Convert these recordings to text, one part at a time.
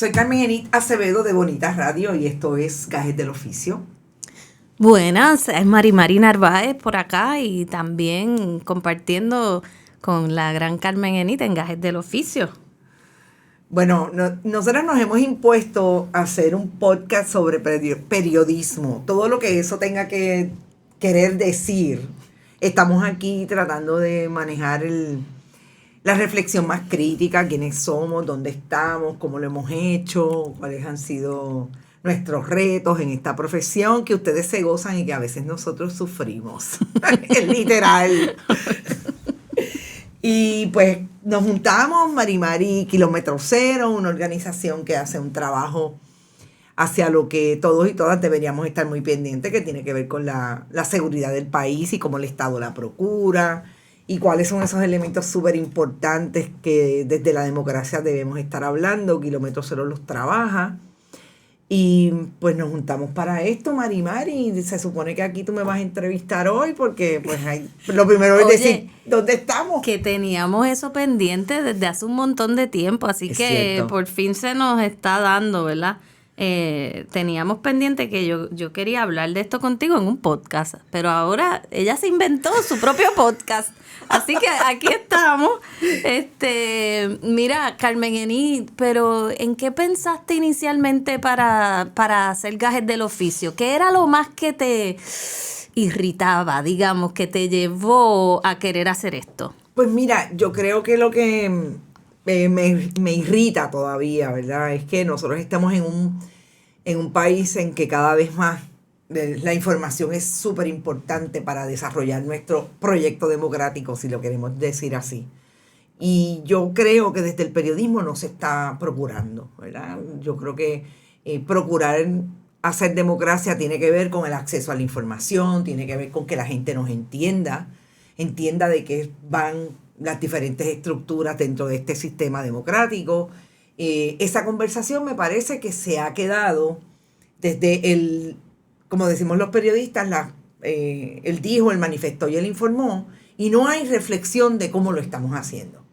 Soy Carmen Enit Acevedo de Bonita Radio y esto es Gajes del Oficio. Buenas, es Mari Narváez por acá y también compartiendo con la gran Carmen Enit en Gajes del Oficio. Bueno, nosotros nos hemos impuesto a hacer un podcast sobre periodismo, todo lo que eso tenga que querer decir. Estamos aquí tratando de manejar la reflexión más crítica, quiénes somos, dónde estamos, cómo lo hemos hecho, cuáles han sido nuestros retos en esta profesión que ustedes se gozan y que a veces nosotros sufrimos. Es literal. Y pues nos juntamos, Mari Kilómetro Cero, una organización que hace un trabajo hacia lo que todos y todas deberíamos estar muy pendientes, que tiene que ver con la seguridad del país y cómo el Estado la procura y cuáles son esos elementos súper importantes que desde la democracia debemos estar hablando. Kilómetro Cero los trabaja. Y pues nos juntamos para esto, Mari. Se supone que aquí tú me vas a entrevistar hoy porque pues lo primero es decir dónde estamos. Que teníamos eso pendiente desde hace un montón de tiempo, así es que cierto. Por fin se nos está dando, ¿verdad? Teníamos pendiente que yo quería hablar de esto contigo en un podcast, pero ahora ella se inventó su propio podcast. Así que aquí estamos. Mira, Carmen Enit, pero ¿en qué pensaste inicialmente para hacer Gajes del Oficio? ¿Qué era lo más que te irritaba, digamos, que te llevó a querer hacer esto? Pues mira, yo creo que lo que me irrita todavía, ¿verdad? Es que nosotros estamos en un país en que cada vez más la información es súper importante para desarrollar nuestro proyecto democrático, si lo queremos decir así. Y yo creo que desde el periodismo no se está procurando, ¿verdad? Yo creo que procurar hacer democracia tiene que ver con el acceso a la información, tiene que ver con que la gente nos entienda de qué van las diferentes estructuras dentro de este sistema democrático. Esa conversación me parece que se ha quedado desde como decimos los periodistas, él dijo, él manifestó y él informó, y no hay reflexión de cómo lo estamos haciendo.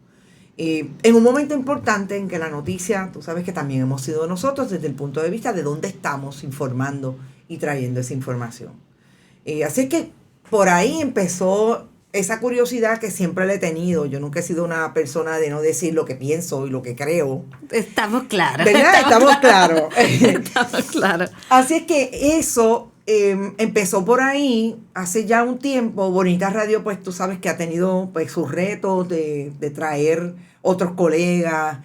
En un momento importante en que la noticia, tú sabes que también hemos sido nosotros desde el punto de vista de dónde estamos informando y trayendo esa información. Así que por ahí empezó esa curiosidad que siempre le he tenido. Yo nunca he sido una persona de no decir lo que pienso y lo que creo. Estamos claros. ¿Verdad? Estamos claros. Estamos claros. Así es que eso empezó por ahí hace ya un tiempo. Bonita Radio, pues tú sabes que ha tenido pues sus retos de traer otros colegas.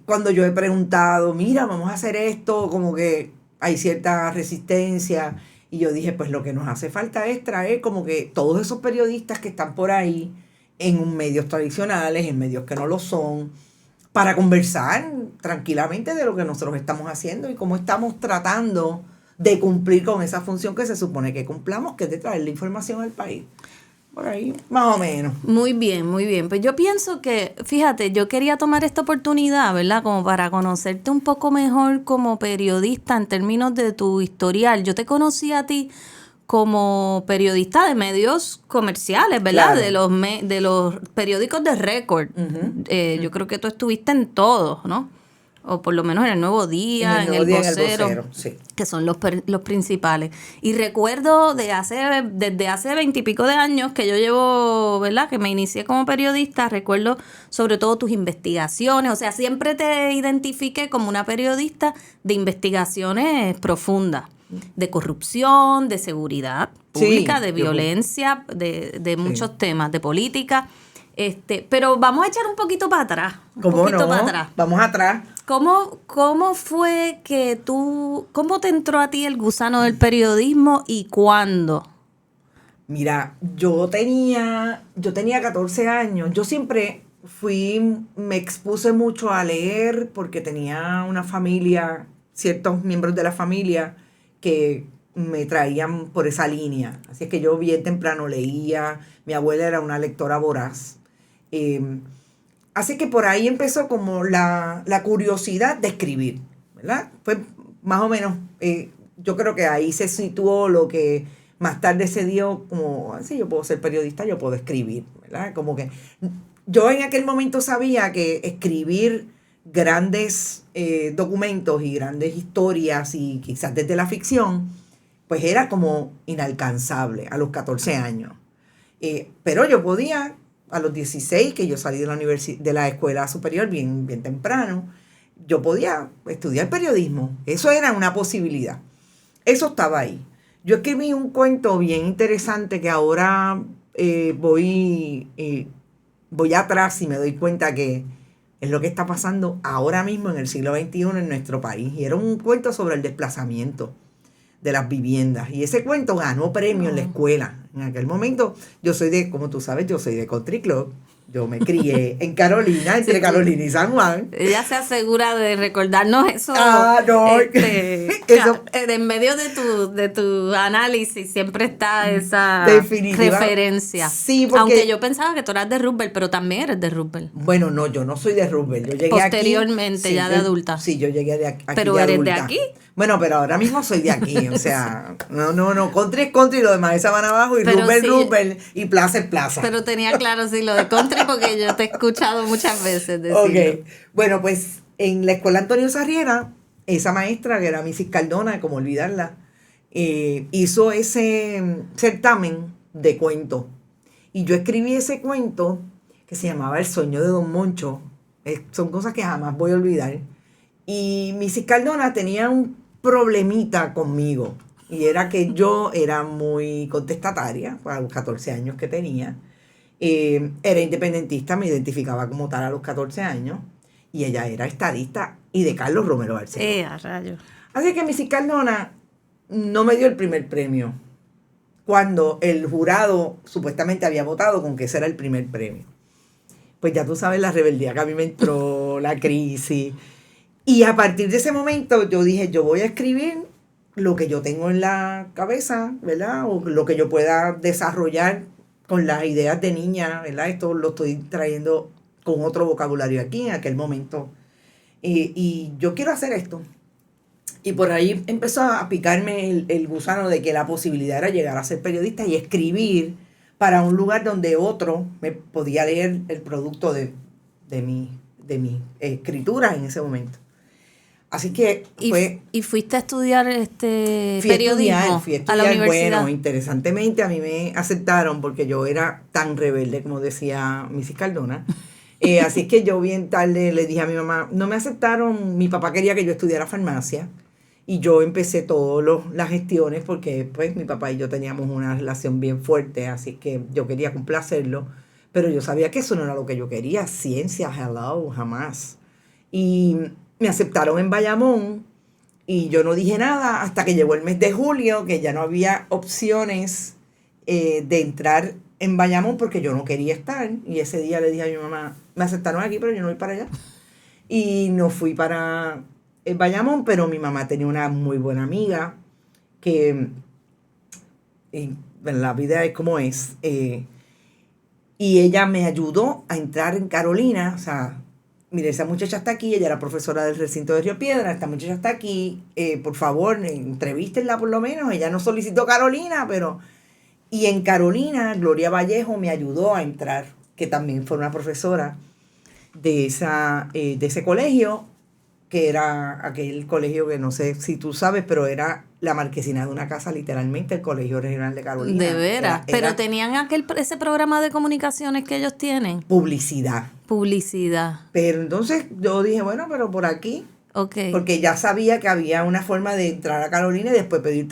Cuando yo he preguntado, mira, vamos a hacer esto, como que hay cierta resistencia. Y yo dije, pues lo que nos hace falta es traer como que todos esos periodistas que están por ahí en medios tradicionales, en medios que no lo son, para conversar tranquilamente de lo que nosotros estamos haciendo y cómo estamos tratando de cumplir con esa función que se supone que cumplamos, que es de traer la información al país. Por ahí, más o menos. Muy bien, muy bien. Pues yo pienso que, fíjate, yo quería tomar esta oportunidad, ¿verdad? Como para conocerte un poco mejor como periodista en términos de tu historial. Yo te conocí a ti como periodista de medios comerciales, ¿verdad? Claro. De los periódicos de récord. Yo creo que tú estuviste en todos, ¿no? O por lo menos en El Nuevo Día, en El Vocero, sí, que son los principales. Y recuerdo desde hace 20 y pico de años que yo llevo, ¿verdad? Que me inicié como periodista, recuerdo sobre todo tus investigaciones. O sea, siempre te identifiqué como una periodista de investigaciones profundas, de corrupción, de seguridad pública, sí, de violencia, de muchos temas, de política. Pero vamos a echar un poquito para atrás. ¿Cómo no? Vamos atrás. ¿Cómo fue que cómo te entró a ti el gusano del periodismo y cuándo? Mira, yo tenía 14 años. Yo siempre me expuse mucho a leer porque tenía una familia, ciertos miembros de la familia que me traían por esa línea. Así es que yo bien temprano leía. Mi abuela era una lectora voraz. Así que por ahí empezó como la curiosidad de escribir, ¿verdad? Fue más o menos, yo creo que ahí se situó lo que más tarde se dio como, sí, yo puedo ser periodista, yo puedo escribir, ¿verdad? Como que yo en aquel momento sabía que escribir grandes documentos y grandes historias y quizás desde la ficción, pues era como inalcanzable a los 14 años. Pero yo podía, a los 16, que yo salí de de la escuela superior bien temprano, yo podía estudiar periodismo. Eso era una posibilidad. Eso estaba ahí. Yo escribí un cuento bien interesante que ahora voy atrás y me doy cuenta que es lo que está pasando ahora mismo en el siglo XXI en nuestro país. Y era un cuento sobre el desplazamiento de las viviendas. Y ese cuento ganó premio en la escuela. En aquel momento, como tú sabes, yo soy de Country Club. Yo me crié en Carolina, entre sí, Carolina y San Juan. Ella se asegura de recordarnos eso. No. Eso. En medio de tu análisis siempre está esa referencia. Sí, porque, aunque yo pensaba que tú eras de Roosevelt, pero también eres de Roosevelt. Bueno, no, yo no soy de Roosevelt. Yo llegué posteriormente, aquí, ya de adulta. Sí, yo llegué de aquí. ¿Pero de eres adulta. de aquí? Bueno, pero ahora mismo soy de aquí, o sea, no, country es country y lo demás es Sabana Abajo y Roosevelt y Plaza es Plaza. Pero tenía claro, sí, lo de country porque yo te he escuchado muchas veces decirlo. Ok, bueno, pues en la escuela Antonio Sarriera, esa maestra que era Mrs. Cardona, como olvidarla, hizo ese certamen de cuentos. Y yo escribí ese cuento que se llamaba El sueño de Don Moncho. Son cosas que jamás voy a olvidar. Y Mrs. Cardona tenía un problemita conmigo. Y era que yo era muy contestataria, a los 14 años que tenía. Era independentista, me identificaba como tal a los 14 años. Y ella era estadista y de Carlos Romero Barceló. A rayos. Así que Mrs. Cardona no me dio el primer premio, cuando el jurado supuestamente había votado con que ese era el primer premio. Pues ya tú sabes la rebeldía que a mí me entró, la crisis. Y a partir de ese momento yo dije, yo voy a escribir lo que yo tengo en la cabeza, ¿verdad? O lo que yo pueda desarrollar con las ideas de niña, ¿verdad? Esto lo estoy trayendo con otro vocabulario aquí en aquel momento. Y yo quiero hacer esto. Y por ahí empezó a picarme el gusano de que la posibilidad era llegar a ser periodista y escribir para un lugar donde otro me podía leer el producto de mi escritura en ese momento. Así que ¿Y fuiste a estudiar periodismo fui a estudiar, a la universidad? Bueno, interesantemente a mí me aceptaron porque yo era tan rebelde, como decía Mrs. Cardona. Así es que yo bien tarde le dije a mi mamá, no me aceptaron, mi papá quería que yo estudiara farmacia y yo empecé todas las gestiones porque pues mi papá y yo teníamos una relación bien fuerte, así que yo quería complacerlo, pero yo sabía que eso no era lo que yo quería, ciencia, hello, jamás. Y me aceptaron en Bayamón y yo no dije nada hasta que llegó el mes de julio, que ya no había opciones de entrar en Bayamón porque yo no quería estar. Y ese día le dije a mi mamá, me aceptaron aquí, pero yo no voy para allá. Y no fui para Bayamón, pero mi mamá tenía una muy buena amiga que la vida es como es. Y ella me ayudó a entrar en Carolina, o sea, mire, esa muchacha está aquí, ella era profesora del recinto de Río Piedra, esta muchacha está aquí, por favor, entrevístenla por lo menos, ella no solicitó Carolina, pero... Y en Carolina, Gloria Vallejo me ayudó a entrar, que también fue una profesora de ese colegio, que era aquel colegio que no sé si tú sabes, pero era la marquesina de una casa, literalmente, el Colegio Regional de Carolina. De veras, pero tenían ese programa de comunicaciones que ellos tienen. Publicidad. Pero entonces yo dije, bueno, pero por aquí, okay, porque ya sabía que había una forma de entrar a Carolina y después pedir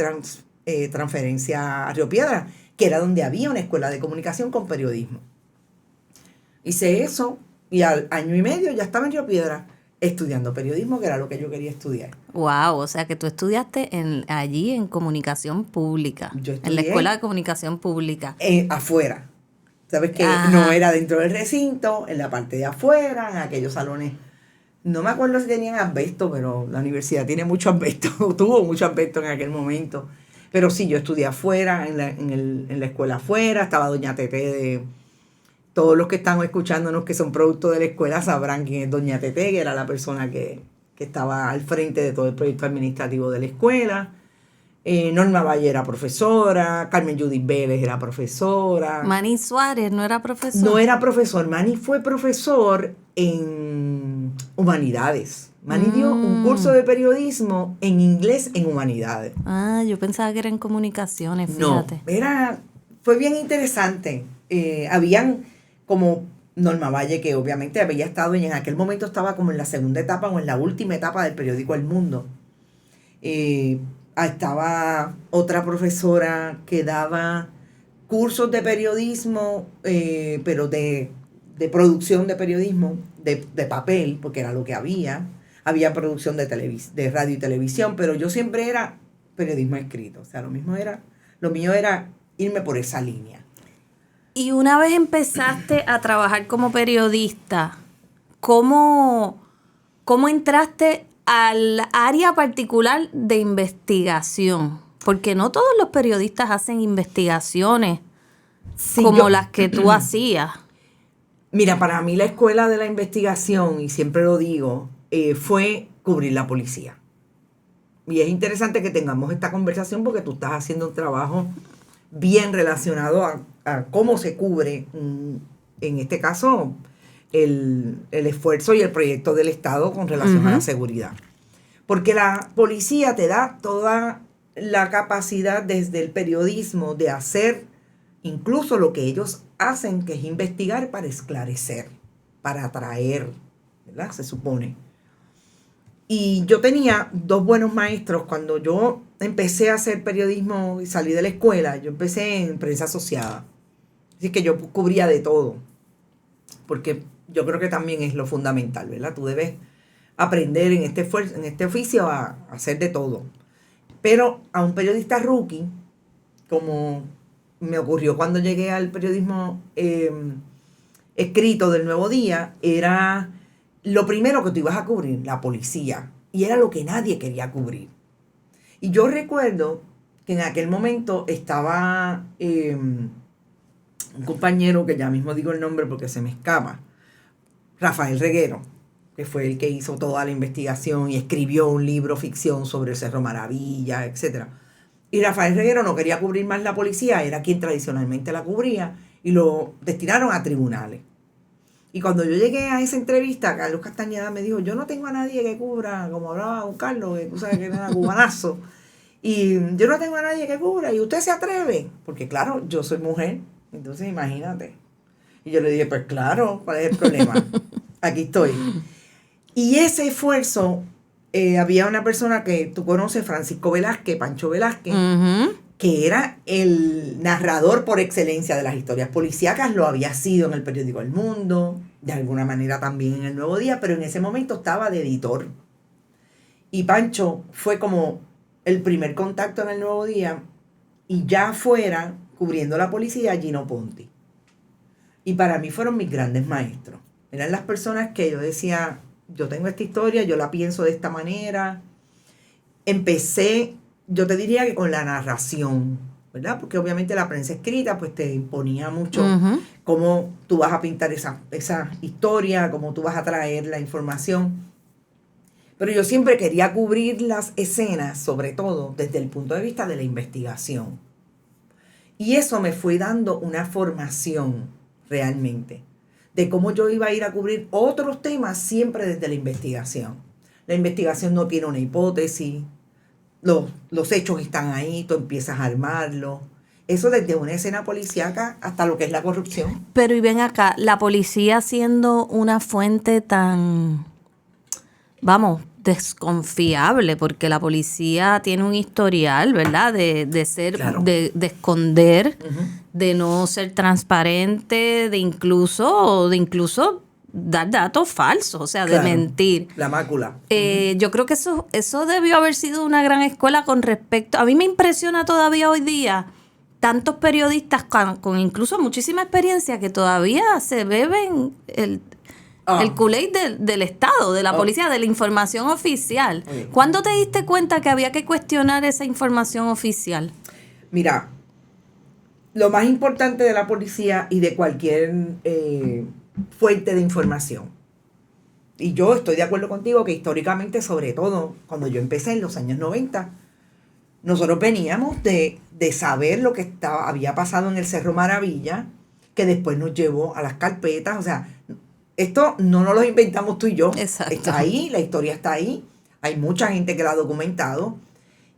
transferencia a Río Piedra, que era donde había una escuela de comunicación con periodismo. Hice eso y al año y medio ya estaba en Río Piedra estudiando periodismo, que era lo que yo quería estudiar. Wow, o sea que tú estudiaste allí en comunicación pública, en la escuela de comunicación pública. Afuera. ¿Sabes qué? Ajá. No era dentro del recinto, en la parte de afuera, en aquellos salones. No me acuerdo si tenían asbesto, pero la universidad tiene mucho asbesto, tuvo mucho asbesto en aquel momento. Pero sí, yo estudié afuera, en la escuela afuera, estaba doña Tete de... Todos los que están escuchándonos que son producto de la escuela sabrán quién es doña Tete, que era la persona que estaba al frente de todo el proyecto administrativo de la escuela. Norma Valle era profesora, Carmen Judith Vélez era profesora. Manny Suárez no era profesor. No era profesor, Manny fue profesor en humanidades. Manny dio un curso de periodismo en inglés en humanidades. Ah, yo pensaba que era en comunicaciones, fíjate. No, fue bien interesante. Habían como Norma Valle, que obviamente había estado y en aquel momento estaba como en la segunda etapa o en la última etapa del periódico El Mundo. Estaba otra profesora que daba cursos de periodismo, pero de producción de periodismo, de papel, porque era lo que había. Había producción de radio y televisión, pero yo siempre era periodismo escrito. O sea, lo mío era irme por esa línea. Y una vez empezaste a trabajar como periodista, ¿cómo entraste al área particular de investigación? Porque no todos los periodistas hacen investigaciones como las que tú hacías. Mira, para mí la escuela de la investigación, y siempre lo digo, fue cubrir la policía. Y es interesante que tengamos esta conversación porque tú estás haciendo un trabajo bien relacionado a cómo se cubre, en este caso, el esfuerzo y el proyecto del Estado con relación a la seguridad. Porque la policía te da toda la capacidad desde el periodismo de hacer incluso lo que ellos hacen, que es investigar para esclarecer, para atraer, ¿verdad? Se supone. Y yo tenía 2 buenos maestros cuando yo empecé a hacer periodismo y salí de la escuela. Yo empecé en prensa asociada. Así que yo cubría de todo. Porque yo creo que también es lo fundamental, ¿verdad? Tú debes aprender en este oficio a hacer de todo. Pero a un periodista rookie, como me ocurrió cuando llegué al periodismo escrito del Nuevo Día, era lo primero que tú ibas a cubrir, la policía. Y era lo que nadie quería cubrir. Y yo recuerdo que en aquel momento estaba un compañero, que ya mismo digo el nombre porque se me escapa, Rafael Reguero, que fue el que hizo toda la investigación y escribió un libro ficción sobre el Cerro Maravilla, etc. Y Rafael Reguero no quería cubrir más la policía, era quien tradicionalmente la cubría, y lo destinaron a tribunales. Y cuando yo llegué a esa entrevista, Carlos Castañeda me dijo, yo no tengo a nadie que cubra, como hablaba con Carlos, que tú sabes que era cubanazo, y yo no tengo a nadie que cubra, y usted se atreve, porque claro, yo soy mujer, entonces imagínate. Y yo le dije, pues claro, ¿cuál es el problema? Aquí estoy. Y ese esfuerzo, había una persona que tú conoces, Francisco Velázquez, Pancho Velázquez, que era el narrador por excelencia de las historias policíacas, lo había sido en el periódico El Mundo, de alguna manera también en El Nuevo Día, pero en ese momento estaba de editor. Y Pancho fue como el primer contacto en El Nuevo Día, y ya afuera, cubriendo la policía, Gino Ponti. Y para mí fueron mis grandes maestros. Eran las personas que yo decía, yo tengo esta historia, yo la pienso de esta manera. Empecé, yo te diría que con la narración, ¿verdad? Porque obviamente la prensa escrita pues te imponía mucho cómo tú vas a pintar esa historia, cómo tú vas a traer la información. Pero yo siempre quería cubrir las escenas, sobre todo desde el punto de vista de la investigación. Y eso me fue dando una formación realmente de cómo yo iba a ir a cubrir otros temas siempre desde la investigación. La investigación no tiene una hipótesis, los hechos están ahí, tú empiezas a armarlos. Eso desde una escena policíaca hasta lo que es la corrupción. Pero y ven acá, la policía siendo una fuente tan, vamos, desconfiable, porque la policía tiene un historial, ¿verdad? De ser, claro, de esconder, de no ser transparente, de incluso dar datos falsos, o sea, claro, de mentir. La mácula. Yo creo que eso debió haber sido una gran escuela con respecto. A mí me impresiona todavía hoy día tantos periodistas con incluso muchísima experiencia que todavía se beben el Kool-Aid del Estado, de la policía, de la información oficial. ¿Cuándo te diste cuenta que había que cuestionar esa información oficial? Mira, lo más importante de la policía y de cualquier fuente de información, y yo estoy de acuerdo contigo que históricamente, sobre todo cuando yo empecé en los años 90, nosotros veníamos de saber lo que había pasado en el Cerro Maravilla, que después nos llevó a las carpetas, o sea, Esto no nos lo inventamos tú y yo. Exacto. Está ahí, la historia está ahí. Hay mucha gente que la ha documentado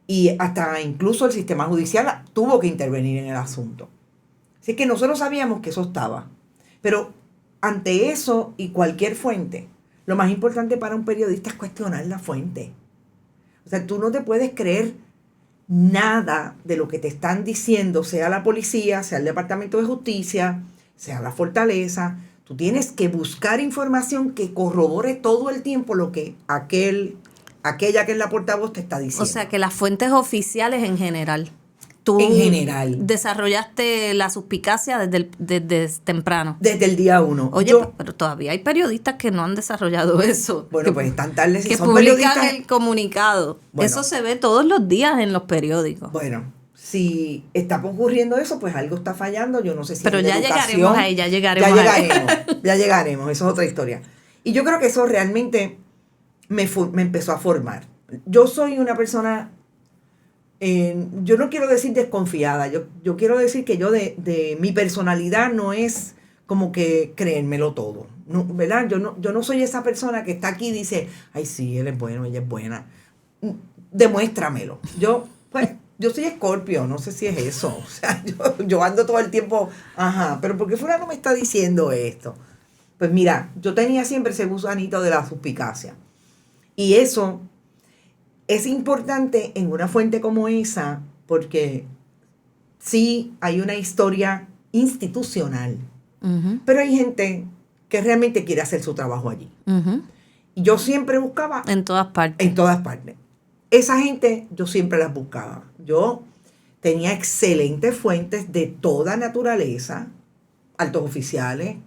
y hasta incluso el sistema judicial tuvo que intervenir en el asunto. Así que nosotros sabíamos que eso estaba. Pero ante eso y cualquier fuente, lo más importante para un periodista es cuestionar la fuente. O sea, tú no te puedes creer nada de lo que te están diciendo, sea la policía, sea el Departamento de Justicia, sea la Fortaleza. Tú tienes que buscar información que corrobore todo el tiempo lo que aquella que es la portavoz te está diciendo. O sea, que las fuentes oficiales en general. Tú En general. desarrollaste la suspicacia desde temprano. Desde el día 1. Oye, pero todavía hay periodistas que no han desarrollado eso. Bueno, pues están tarde si que son publican periodistas. el comunicado. Bueno. Eso se ve todos los días en los periódicos. Bueno, si está ocurriendo eso, pues algo está fallando. Yo no sé si pero es de ya educación. llegaremos ahí, ya llegaremos ahí. Ya llegaremos, eso es otra historia. Y yo creo que eso realmente me empezó a formar. Yo soy una persona, yo no quiero decir desconfiada, yo quiero decir que yo de mi personalidad no es como que creérmelo todo, no, ¿verdad? Yo no soy esa persona que está aquí y dice, ay sí, él es bueno, ella es buena. Demuéstramelo. Yo soy Escorpio, no sé si es eso. O sea, yo ando todo el tiempo, pero ¿por qué fulano me está diciendo esto? Pues mira, yo tenía siempre ese gusanito de la suspicacia. Y eso es importante en una fuente como esa, porque sí hay una historia institucional, pero hay gente que realmente quiere hacer su trabajo allí. Y yo siempre buscaba... En todas partes. En todas partes. Esa gente yo siempre las buscaba. Yo tenía excelentes fuentes de toda naturaleza, altos oficiales,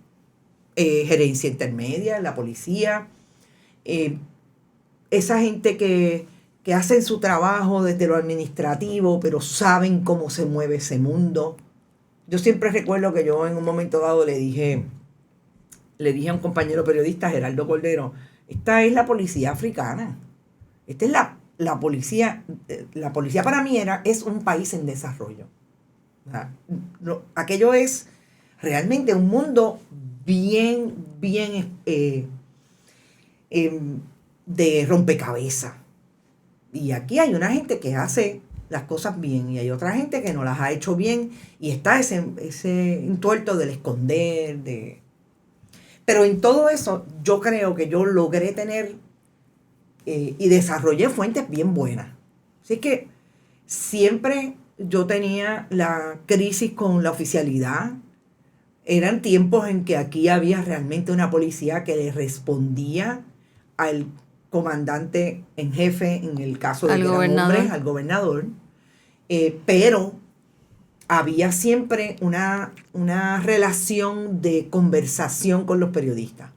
gerencia intermedia, la policía, esa gente que hacen su trabajo desde lo administrativo, pero saben cómo se mueve ese mundo. Yo siempre recuerdo que yo en un momento dado le dije a un compañero periodista, Gerardo Cordero, esta es la policía africana. Esta es la policía para mí es un país en desarrollo. O sea, aquello es realmente un mundo bien de rompecabezas. Y aquí hay una gente que hace las cosas bien y hay otra gente que no las ha hecho bien y está ese entuerto del esconder. Pero en todo eso yo creo que yo logré tener y desarrollé fuentes bien buenas. Así que siempre yo tenía la crisis con la oficialidad. Eran tiempos en que aquí había realmente una policía que le respondía al comandante en jefe, en el caso de que eran hombres, al gobernador. Pero había siempre una relación de conversación con los periodistas.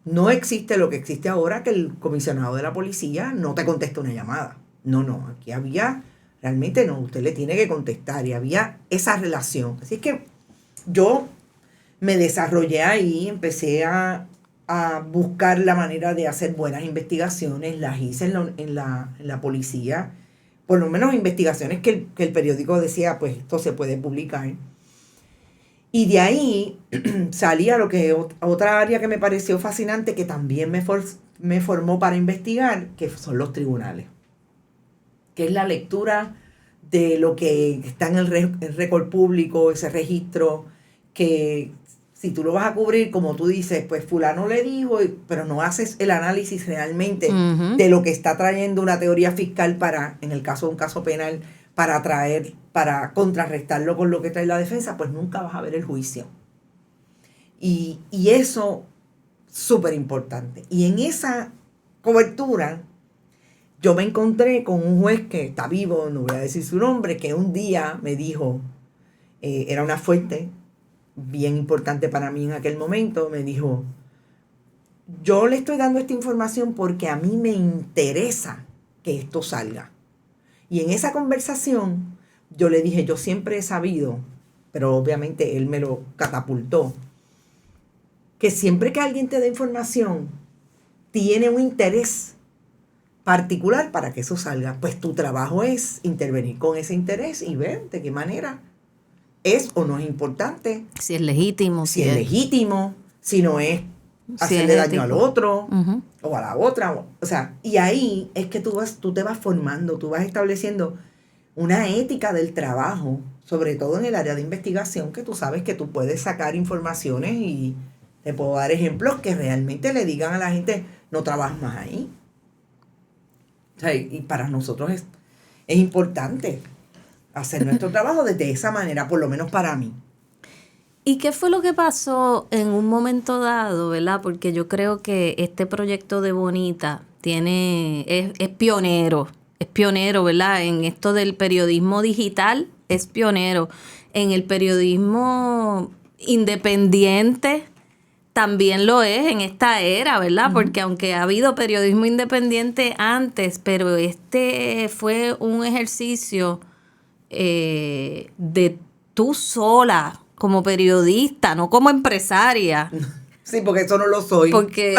No existe lo que existe ahora, que el comisionado de la policía no te contesta una llamada. No, aquí había, realmente no, usted le tiene que contestar y había esa relación. Así que yo me desarrollé ahí, empecé a buscar la manera de hacer buenas investigaciones, las hice en la policía, por lo menos investigaciones que el periódico decía, pues esto se puede publicar. Y de ahí salía otra área que me pareció fascinante, que también me formó para investigar, que son los tribunales, que es la lectura de lo que está en el récord público, ese registro, que si tú lo vas a cubrir, como tú dices, pues fulano le dijo, pero no haces el análisis realmente de lo que está trayendo una teoría fiscal para, en el caso de un caso penal, para contrarrestarlo con lo que trae la defensa, pues nunca vas a ver el juicio. Y eso, súper importante. Y en esa cobertura, yo me encontré con un juez que está vivo, no voy a decir su nombre, que un día me dijo, era una fuente bien importante para mí en aquel momento, me dijo, yo le estoy dando esta información porque a mí me interesa que esto salga. Y en esa conversación yo le dije, yo siempre he sabido, pero obviamente él me lo catapultó, que siempre que alguien te da información, tiene un interés particular para que eso salga. Pues tu trabajo es intervenir con ese interés y ver de qué manera es o no es importante. Si es legítimo. Si es legítimo, si no es Si hacerle es daño al ético. otro Ujú. o a la otra. O sea, y ahí es que tú te vas formando, tú vas estableciendo una ética del trabajo, sobre todo en el área de investigación, que tú sabes que tú puedes sacar informaciones y te puedo dar ejemplos que realmente le digan a la gente, no trabajas más ahí. O sea, y para nosotros es importante hacer nuestro trabajo de esa manera, por lo menos para mí. ¿Y qué fue lo que pasó en un momento dado, verdad? Porque yo creo que este proyecto de Bonita es pionero, ¿verdad? En esto del periodismo digital, es pionero. En el periodismo independiente también lo es en esta era, ¿verdad? Porque aunque ha habido periodismo independiente antes, pero este fue un ejercicio de tú sola como periodista, no como empresaria. Sí, porque eso no lo soy. Porque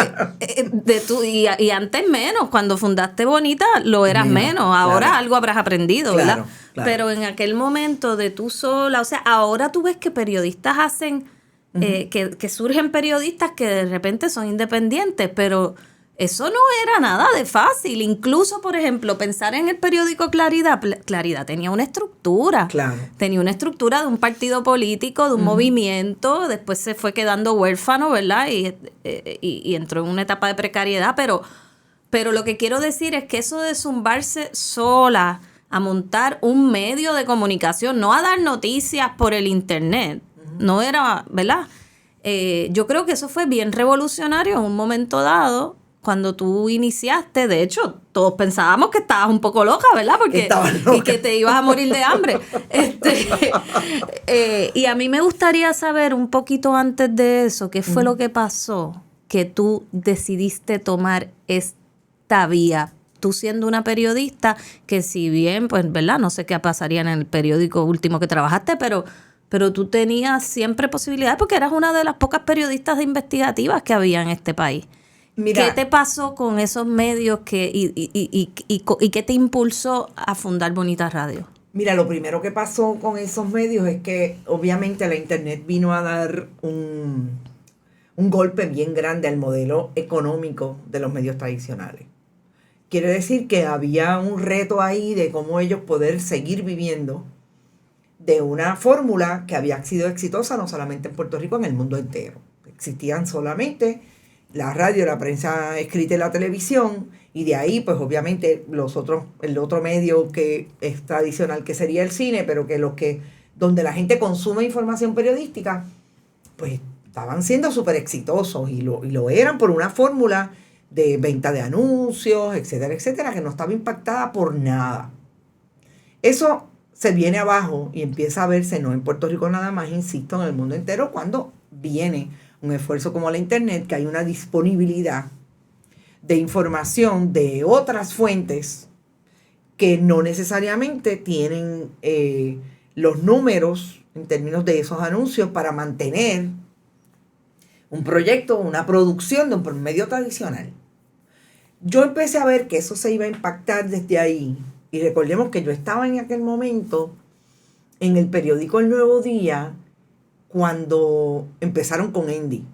y antes menos, cuando fundaste Bonita lo eras menos, ahora claro. algo habrás aprendido, ¿verdad? Claro, claro. Pero en aquel momento de tú sola, o sea, ahora tú ves que periodistas hacen, que surgen periodistas que de repente son independientes, pero eso no era nada de fácil. Incluso, por ejemplo, pensar en el periódico Claridad. Claridad tenía una estructura. Claro. Tenía una estructura de un partido político, de un movimiento. Después se fue quedando huérfano, ¿verdad? Y entró en una etapa de precariedad. Pero lo que quiero decir es que eso de zumbarse sola a montar un medio de comunicación, no a dar noticias por el internet, no era, ¿verdad? Yo creo que eso fue bien revolucionario en un momento dado. Cuando tú iniciaste, de hecho, todos pensábamos que estabas un poco loca, ¿verdad? Porque y que te ibas a morir de hambre. Y a mí me gustaría saber un poquito antes de eso, ¿qué fue lo que pasó que tú decidiste tomar esta vía? Tú siendo una periodista que si bien, pues, ¿verdad? No sé qué pasaría en el periódico último que trabajaste, pero tú tenías siempre posibilidades porque eras una de las pocas periodistas investigativas que había en este país. Mira, ¿qué te pasó con esos medios y qué te impulsó a fundar Bonita Radio? Mira, lo primero que pasó con esos medios es que obviamente la internet vino a dar un golpe bien grande al modelo económico de los medios tradicionales. Quiere decir que había un reto ahí de cómo ellos poder seguir viviendo de una fórmula que había sido exitosa no solamente en Puerto Rico, en el mundo entero. Existían solamente la radio, la prensa escrita y la televisión, y de ahí pues obviamente el otro medio que es tradicional que sería el cine, pero que donde la gente consume información periodística, pues estaban siendo súper exitosos y lo eran por una fórmula de venta de anuncios, etcétera, etcétera, que no estaba impactada por nada. Eso se viene abajo y empieza a verse, no en Puerto Rico nada más, insisto, en el mundo entero, cuando viene un esfuerzo como la internet, que hay una disponibilidad de información de otras fuentes que no necesariamente tienen los números en términos de esos anuncios para mantener un proyecto, una producción de un medio tradicional. Yo empecé a ver que eso se iba a impactar desde ahí. Y recordemos que yo estaba en aquel momento en el periódico El Nuevo Día cuando empezaron con Endy,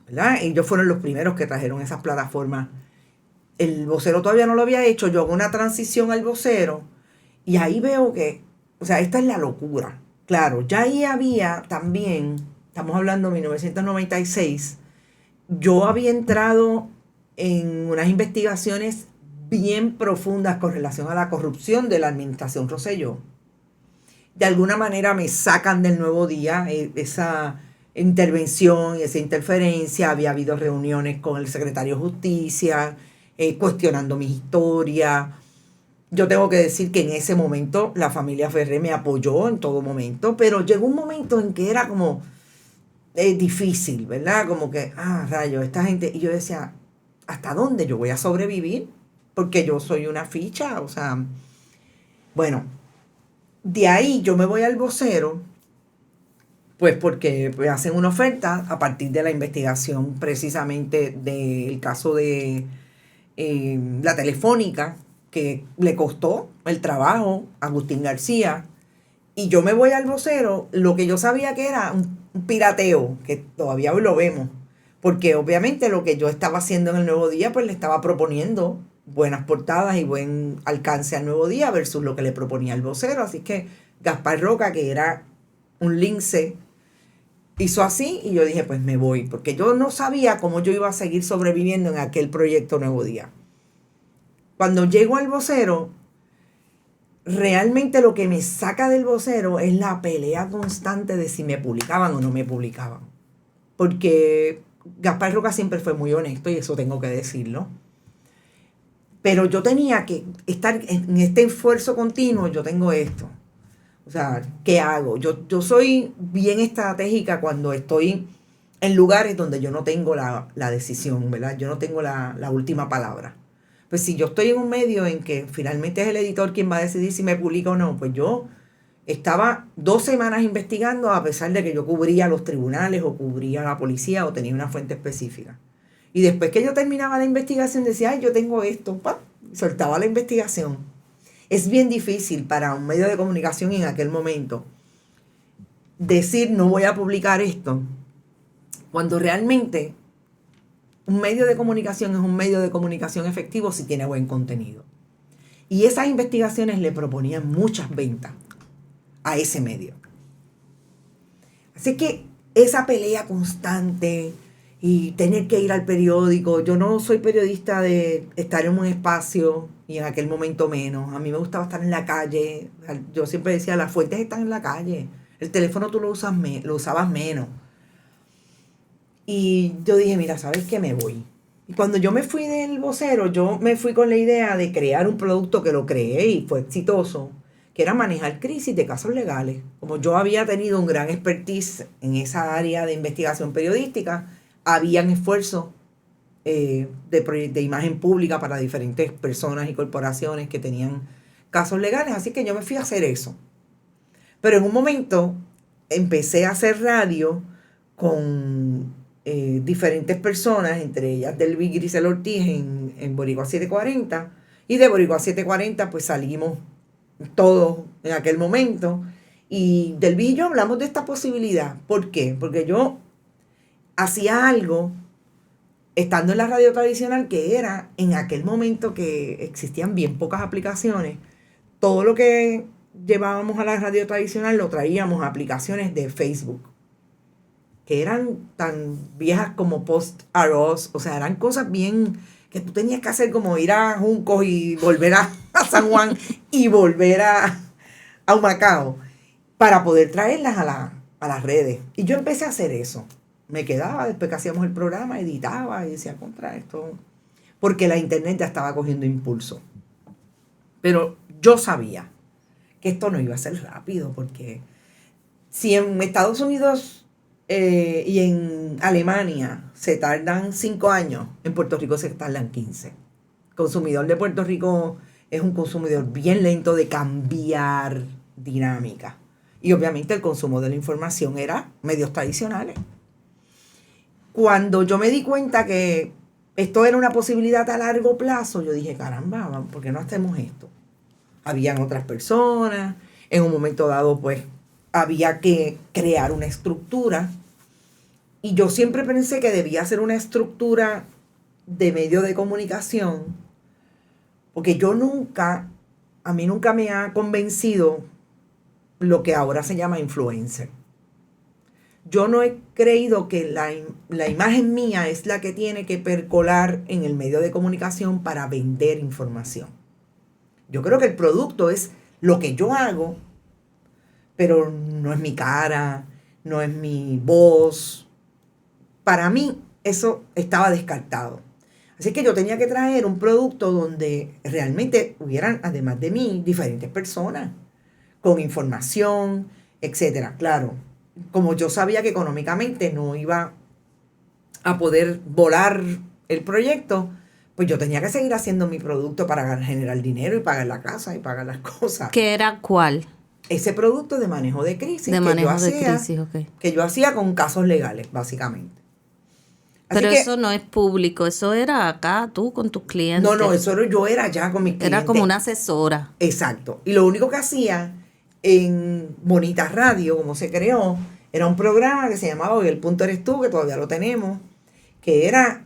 ¿verdad? Ellos fueron los primeros que trajeron esas plataformas. El Vocero todavía no lo había hecho. Yo hago una transición al Vocero y ahí veo que, o sea, esta es la locura. Claro, ya ahí había también, estamos hablando de 1996, yo había entrado en unas investigaciones bien profundas con relación a la corrupción de la administración Rosselló. De alguna manera me sacan del Nuevo Día esa intervención y esa interferencia. Había habido reuniones con el secretario de Justicia, cuestionando mi historia. Yo tengo que decir que en ese momento la familia Ferré me apoyó en todo momento, pero llegó un momento en que era como difícil, ¿verdad? Como que, rayos, esta gente. Y yo decía, ¿hasta dónde yo voy a sobrevivir? Porque yo soy una ficha, o sea, bueno, de ahí yo me voy al Vocero, pues porque me hacen una oferta a partir de la investigación precisamente del caso de la Telefónica, que le costó el trabajo a Agustín García, y yo me voy al Vocero, lo que yo sabía que era un pirateo, que todavía hoy lo vemos, porque obviamente lo que yo estaba haciendo en el Nuevo Día, pues le estaba proponiendo buenas portadas y buen alcance al Nuevo Día versus lo que le proponía el vocero. Así que Gaspar Roca, que era un lince, hizo así y yo dije, pues me voy, porque yo no sabía cómo yo iba a seguir sobreviviendo en aquel proyecto Nuevo Día. Cuando llego al vocero, realmente lo que me saca del vocero es la pelea constante de si me publicaban o no me publicaban. Porque Gaspar Roca siempre fue muy honesto y eso tengo que decirlo. Pero yo tenía que estar en este esfuerzo continuo, yo tengo esto. O sea, ¿qué hago? Yo soy bien estratégica cuando estoy en lugares donde yo no tengo la decisión, ¿verdad? Yo no tengo la última palabra. Pues si yo estoy en un medio en que finalmente es el editor quien va a decidir si me publica o no, pues yo estaba 2 semanas investigando a pesar de que yo cubría los tribunales o cubría la policía o tenía una fuente específica. Y después que yo terminaba la investigación decía, ay, yo tengo esto, ¡pam! Soltaba la investigación. Es bien difícil para un medio de comunicación en aquel momento decir no voy a publicar esto, cuando realmente un medio de comunicación es un medio de comunicación efectivo si tiene buen contenido. Y esas investigaciones le proponían muchas ventas a ese medio. Así que esa pelea constante y tener que ir al periódico, yo no soy periodista de estar en un espacio y en aquel momento menos. A mí me gustaba estar en la calle. Yo siempre decía, las fuentes están en la calle. El teléfono tú lo usabas menos. Y yo dije, mira, ¿sabes qué? Me voy. Y cuando yo me fui del vocero, yo me fui con la idea de crear un producto que lo creé y fue exitoso, que era manejar crisis de casos legales. Como yo había tenido un gran expertise en esa área de investigación periodística, habían esfuerzos de imagen pública para diferentes personas y corporaciones que tenían casos legales, así que yo me fui a hacer eso. Pero en un momento empecé a hacer radio con diferentes personas, entre ellas Delvi Grisel Ortiz en Boricua 740, y de Boricua 740 pues salimos todos en aquel momento, y Delvi y yo hablamos de esta posibilidad. ¿Por qué? Porque yo hacía algo estando en la radio tradicional que era, en aquel momento que existían bien pocas aplicaciones, todo lo que llevábamos a la radio tradicional lo traíamos a aplicaciones de Facebook, que eran tan viejas como Post Arroz, o sea, eran cosas bien que tú tenías que hacer, como ir a Juncos y volver a San Juan y volver a Humacao para poder traerlas a las redes. Y yo empecé a hacer eso. Me quedaba, después que hacíamos el programa, editaba y decía, contra esto, porque la internet ya estaba cogiendo impulso. Pero yo sabía que esto no iba a ser rápido, porque si en Estados Unidos y en Alemania se tardan 5 años, en Puerto Rico se tardan 15. El consumidor de Puerto Rico es un consumidor bien lento de cambiar dinámica. Y obviamente el consumo de la información era medios tradicionales. Cuando yo me di cuenta que esto era una posibilidad a largo plazo, yo dije, caramba, ¿por qué no hacemos esto? Habían otras personas, en un momento dado pues había que crear una estructura, y yo siempre pensé que debía ser una estructura de medio de comunicación, porque a mí nunca me ha convencido lo que ahora se llama influencer. Yo no he creído que la imagen mía es la que tiene que percolar en el medio de comunicación para vender información. Yo creo que el producto es lo que yo hago, pero no es mi cara, no es mi voz. Para mí eso estaba descartado. Así que yo tenía que traer un producto donde realmente hubieran, además de mí, diferentes personas con información, etcétera. Claro, como yo sabía que económicamente no iba a poder volar el proyecto, pues yo tenía que seguir haciendo mi producto para generar dinero y pagar la casa y pagar las cosas. ¿Qué era cuál? Ese producto de manejo de crisis. De manejo de crisis, ok. Que yo hacía con casos legales, básicamente. Así pero que, eso no es público, eso era acá tú con tus clientes. No, yo era ya con mis clientes. Era como una asesora. Exacto. Y lo único que hacía en Bonita Radio, como se creó, era un programa que se llamaba Hoy el Punto Eres Tú, que todavía lo tenemos, que era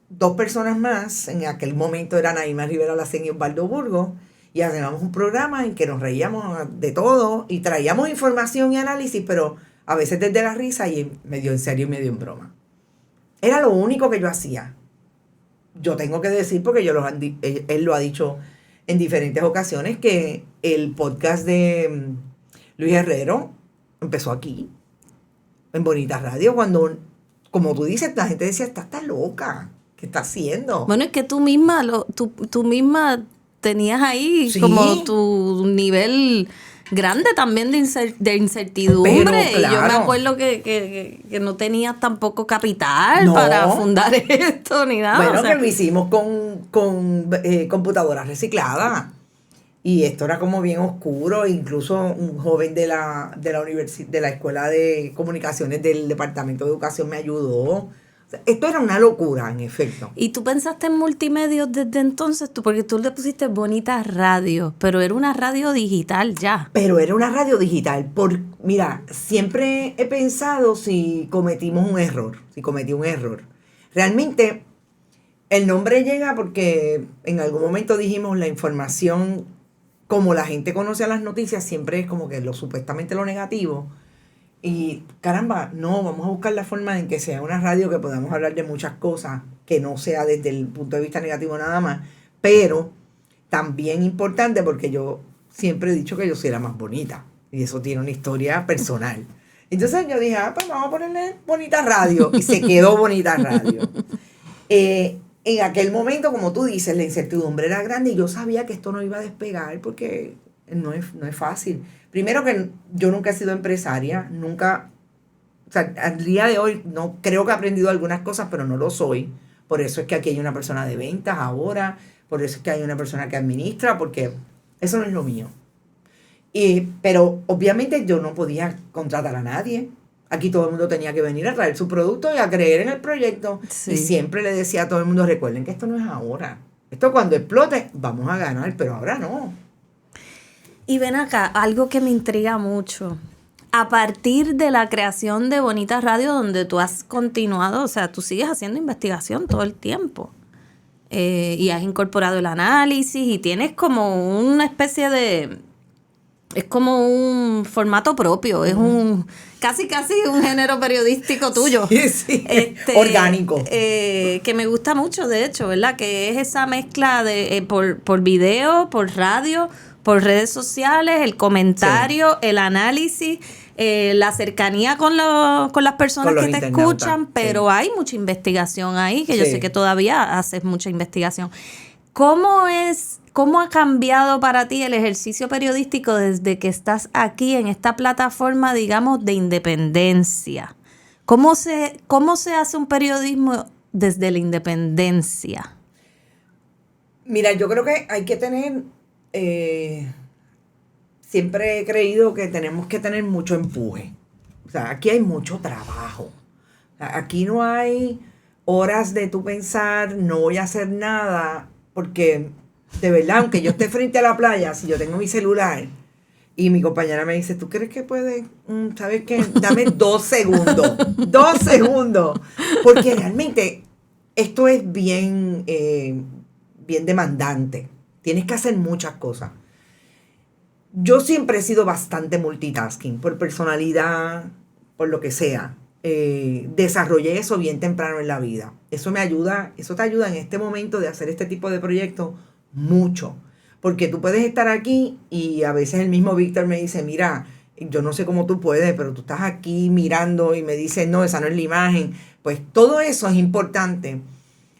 2 personas más, en aquel momento eran Naima Rivera Lacén y Osvaldo Burgos, y hacíamos un programa en que nos reíamos de todo y traíamos información y análisis, pero a veces desde la risa y medio en serio y medio en broma. Era lo único que yo hacía. Yo tengo que decir, porque él lo ha dicho en diferentes ocasiones, que el podcast de Luis Herrero empezó aquí, en Bonita Radio, cuando, como tú dices, la gente decía, está loca, ¿qué está haciendo? Bueno, es que tú misma, tú misma tenías ahí Sí. como tu nivel grande también de incertidumbre. Pero, Y yo me claro. acuerdo que no tenías tampoco capital No. para fundar esto ni nada. Bueno, o sea, que lo hicimos con computadoras recicladas. Y esto era como bien oscuro. Incluso un joven de la Escuela de Comunicaciones del Departamento de Educación me ayudó. O sea, esto era una locura, en efecto. y tú pensaste en multimedios desde entonces, porque tú le pusiste Bonita Radio, pero era una radio digital ya. Pero era una radio digital. Mira, siempre he pensado si cometí un error. Realmente, el nombre llega porque en algún momento dijimos la información, como la gente conoce a las noticias, siempre es como que supuestamente lo negativo. Y caramba, no, vamos a buscar la forma en que sea una radio que podamos hablar de muchas cosas, que no sea desde el punto de vista negativo nada más, pero también importante porque yo siempre he dicho que yo soy la más bonita y eso tiene una historia personal. Entonces yo dije, pues vamos a ponerle Bonita Radio y se quedó Bonita Radio. En aquel momento, como tú dices, la incertidumbre era grande y yo sabía que esto no iba a despegar porque no es fácil. Primero que yo nunca he sido empresaria, nunca, o sea, al día de hoy no creo que he aprendido algunas cosas, pero no lo soy. Por eso es que aquí hay una persona de ventas ahora, por eso es que hay una persona que administra, porque eso no es lo mío. Pero obviamente yo no podía contratar a nadie. Aquí todo el mundo tenía que venir a traer su producto y a creer en el proyecto. Sí. Y siempre le decía a todo el mundo, recuerden que esto no es ahora. Esto cuando explote vamos a ganar, pero ahora no. Y ven acá, algo que me intriga mucho. A partir de la creación de Bonita Radio, donde tú has continuado, o sea, tú sigues haciendo investigación todo el tiempo. Y has incorporado el análisis y tienes como una especie de... Es como un formato propio, es un casi un género periodístico tuyo. Sí, orgánico. Que me gusta mucho, de hecho, ¿verdad? Que es esa mezcla de por video, por radio, por redes sociales, el comentario, el análisis, la cercanía con las personas Con que los te internautas, escuchan, pero hay mucha investigación ahí, que yo sé que todavía haces mucha investigación. ¿Cómo ha cambiado para ti el ejercicio periodístico desde que estás aquí en esta plataforma, digamos, de independencia? ¿Cómo se hace un periodismo desde la independencia? Mira, yo creo que hay que tener, siempre he creído que tenemos que tener mucho empuje. O sea, aquí hay mucho trabajo. O sea, aquí no hay horas de tú pensar, no voy a hacer nada, porque de verdad, aunque yo esté frente a la playa, si yo tengo mi celular y mi compañera me dice, ¿tú crees que puedes? ¿Sabes qué? Dame 2 segundos. 2 segundos. Porque realmente esto es bien demandante. Tienes que hacer muchas cosas. Yo siempre he sido bastante multitasking, por personalidad, por lo que sea. Desarrollé eso bien temprano en la vida. Eso te ayuda en este momento de hacer este tipo de proyectos mucho. Porque tú puedes estar aquí y a veces el mismo Víctor me dice, mira, yo no sé cómo tú puedes, pero tú estás aquí mirando y me dices, no, esa no es la imagen. Pues todo eso es importante.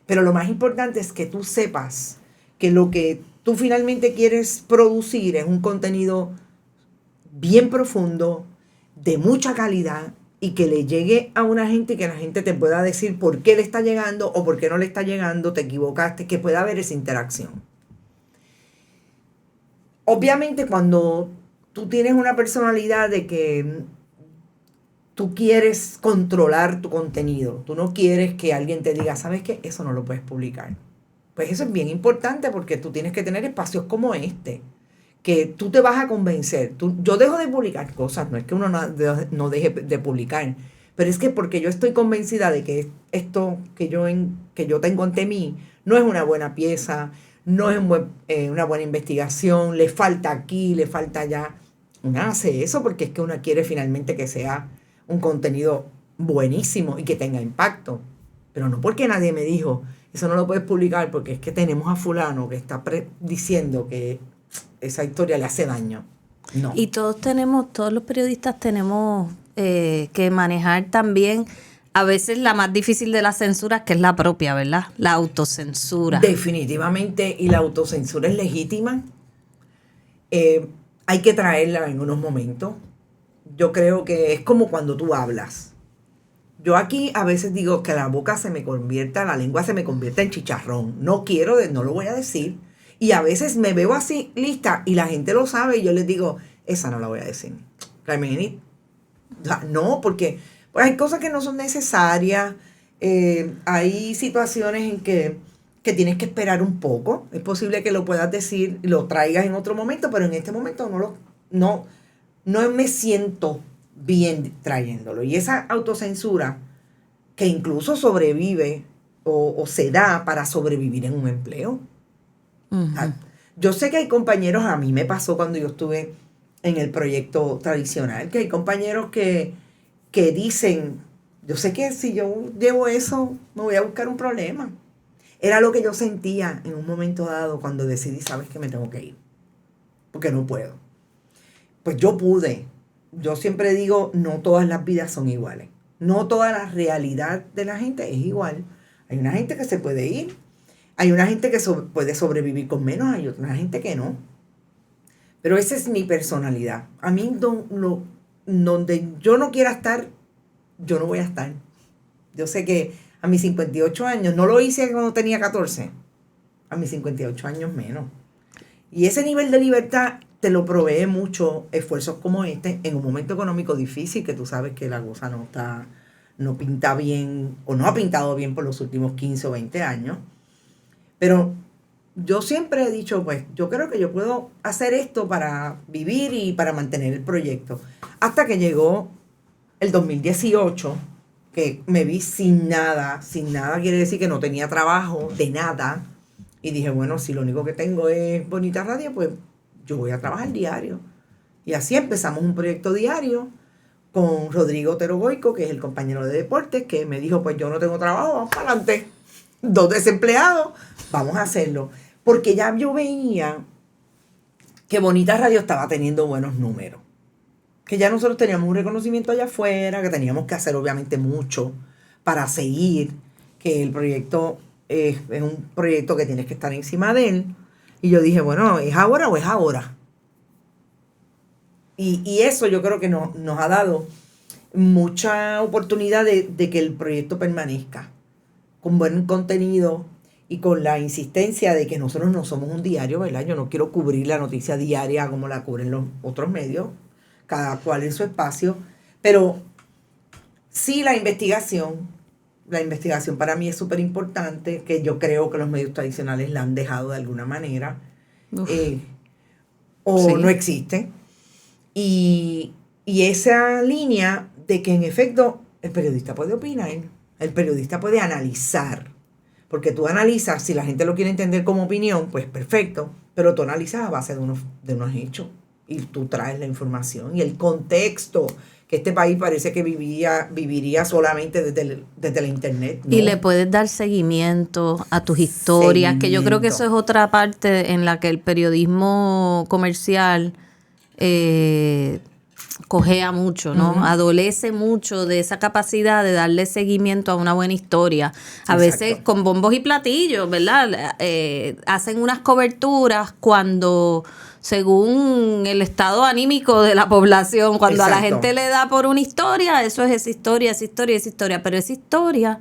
Pero lo más importante es que tú sepas que lo que tú finalmente quieres producir es un contenido bien profundo, de mucha calidad, y que le llegue a una gente y que la gente te pueda decir por qué le está llegando o por qué no le está llegando, te equivocaste, que pueda haber esa interacción. Obviamente cuando tú tienes una personalidad de que tú quieres controlar tu contenido, tú no quieres que alguien te diga, ¿sabes qué? Eso no lo puedes publicar. Pues eso es bien importante porque tú tienes que tener espacios como este, que tú te vas a convencer. Yo dejo de publicar cosas, no es que uno no deje de publicar, Pero es que porque yo estoy convencida de que esto que yo tengo ante mí no es una buena pieza, no es una buena investigación, le falta aquí, le falta allá. Una hace eso porque es que una quiere finalmente que sea un contenido buenísimo y que tenga impacto. Pero no porque nadie me dijo, eso no lo puedes publicar porque es que tenemos a fulano que está diciendo que esa historia le hace daño. No. Y todos los periodistas tenemos que manejar también a veces la más difícil de las censuras, que es la propia, ¿verdad? La autocensura. Definitivamente, y la autocensura es legítima. Hay que traerla en unos momentos. Yo creo que es como cuando tú hablas. Yo aquí a veces digo que la lengua se me convierta en chicharrón. No lo voy a decir. Y a veces me veo así lista y la gente lo sabe y yo les digo, esa no la voy a decir. Carmen Enid. No, porque pues hay cosas que no son necesarias. Hay situaciones en que tienes que esperar un poco. Es posible que lo puedas decir, lo traigas en otro momento, pero en este momento no me siento bien trayéndolo. Y esa autocensura que incluso sobrevive o se da para sobrevivir en un empleo. Uh-huh. Yo sé que hay compañeros, a mí me pasó cuando yo estuve en el proyecto tradicional, que hay compañeros que dicen, yo sé que si yo llevo eso, me voy a buscar un problema. Era lo que yo sentía en un momento dado cuando decidí, sabes que me tengo que ir, porque no puedo. Pues yo pude. Yo siempre digo, no todas las vidas son iguales. No toda la realidad de la gente es igual. Hay una gente que se puede ir, hay una gente que puede sobrevivir con menos, hay otra gente que no. Pero esa es mi personalidad. A mí donde yo no quiera estar, yo no voy a estar. Yo sé que a mis 58 años, no lo hice cuando tenía 14, a mis 58 años menos. Y ese nivel de libertad te lo provee mucho esfuerzos como este en un momento económico difícil, que tú sabes que la cosa no pinta bien, o no ha pintado bien por los últimos 15 o 20 años. Pero yo siempre he dicho, pues, yo creo que yo puedo hacer esto para vivir y para mantener el proyecto. Hasta que llegó el 2018, que me vi sin nada quiere decir que no tenía trabajo, de nada. Y dije, bueno, si lo único que tengo es Bonita Radio, pues yo voy a trabajar diario. Y así empezamos un proyecto diario con Rodrigo Otero Goico, que es el compañero de deportes, que me dijo, pues yo no tengo trabajo, vamos para adelante. 2 desempleados, vamos a hacerlo. Porque ya yo veía que Bonita Radio estaba teniendo buenos números. Que ya nosotros teníamos un reconocimiento allá afuera, que teníamos que hacer obviamente mucho para seguir, que el proyecto es un proyecto que tienes que estar encima de él. Y yo dije, bueno, ¿es ahora o es ahora? Y eso yo creo que nos ha dado mucha oportunidad de que el proyecto permanezca con buen contenido y con la insistencia de que nosotros no somos un diario, ¿verdad? Yo no quiero cubrir la noticia diaria como la cubren los otros medios, cada cual en su espacio, pero sí la investigación para mí es súper importante, que yo creo que los medios tradicionales la han dejado de alguna manera, o sí, no existe. Y esa línea de que en efecto el periodista puede opinar, el periodista puede analizar, porque tú analizas, si la gente lo quiere entender como opinión, pues perfecto, pero tú analizas a base de unos hechos y tú traes la información y el contexto, que este país parece que viviría solamente desde la internet, ¿no? Y le puedes dar seguimiento a tus historias, que yo creo que eso es otra parte en la que el periodismo comercial cojea mucho, ¿no? Uh-huh. Adolece mucho de esa capacidad de darle seguimiento a una buena historia. A veces con bombos y platillos, ¿verdad? Hacen unas coberturas cuando, según el estado anímico de la población, cuando a la gente le da por una historia, eso es esa historia, pero esa historia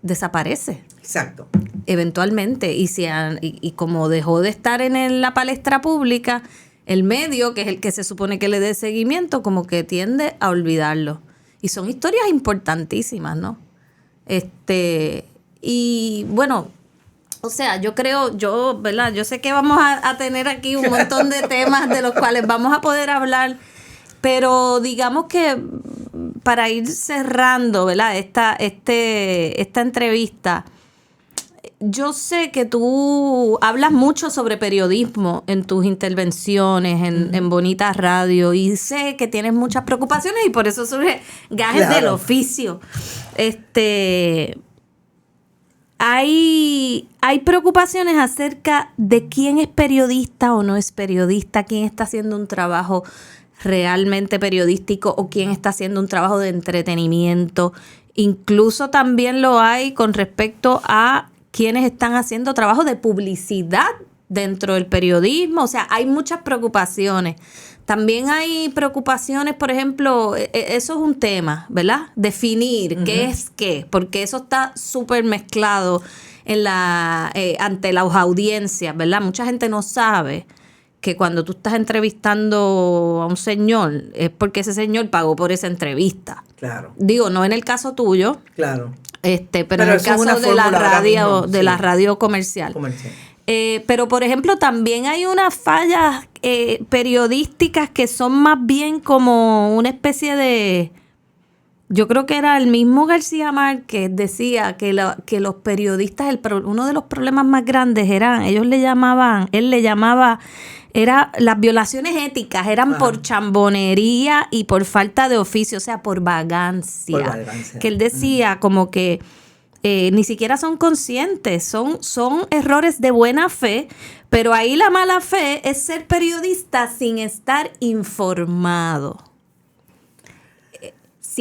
desaparece. Exacto. Eventualmente. Y como dejó de estar en la palestra pública, el medio, que es el que se supone que le dé seguimiento, como que tiende a olvidarlo. Y son historias importantísimas, ¿no? Y bueno, o sea, ¿verdad? Yo sé que vamos a tener aquí un montón de temas de los cuales vamos a poder hablar, pero digamos que para ir cerrando, ¿verdad? Esta entrevista, yo sé que tú hablas mucho sobre periodismo en tus intervenciones en Bonita Radio, y sé que tienes muchas preocupaciones y por eso sobre gajes del oficio. Hay preocupaciones acerca de quién es periodista o no es periodista, quién está haciendo un trabajo realmente periodístico o quién está haciendo un trabajo de entretenimiento. Incluso también lo hay con respecto a quienes están haciendo trabajo de publicidad dentro del periodismo. O sea, hay muchas preocupaciones. También hay preocupaciones, por ejemplo, eso es un tema, ¿verdad? Definir qué es qué, porque eso está súper mezclado ante las audiencias, ¿verdad? Mucha gente no sabe que cuando tú estás entrevistando a un señor es porque ese señor pagó por esa entrevista. Claro. Digo, no en el caso tuyo. Claro. Pero en el caso de la radio, la radio comercial. Pero, por ejemplo, también hay unas fallas periodísticas que son más bien como una especie de... Yo creo que era el mismo García Márquez, decía que los periodistas, uno de los problemas más grandes eran, él le llamaba, era las violaciones éticas, eran por chambonería y por falta de oficio, o sea, por vagancia. Que él decía como que ni siquiera son conscientes, son errores de buena fe, pero ahí la mala fe es ser periodista sin estar informado.